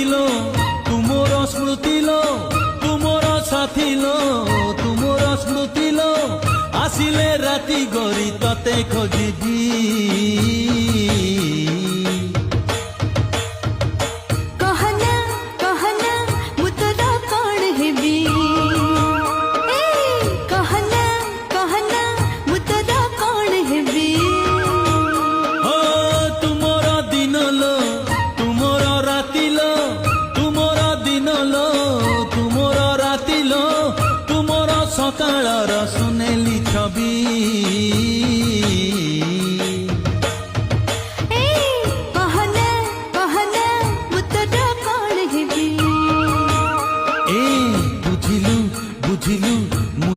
लो तुमर स्मृति लो तुमर साथी लो तुमर स्मृति लो आसिले राति गरी तते खोजिबी सकाळर सुनेली छवि।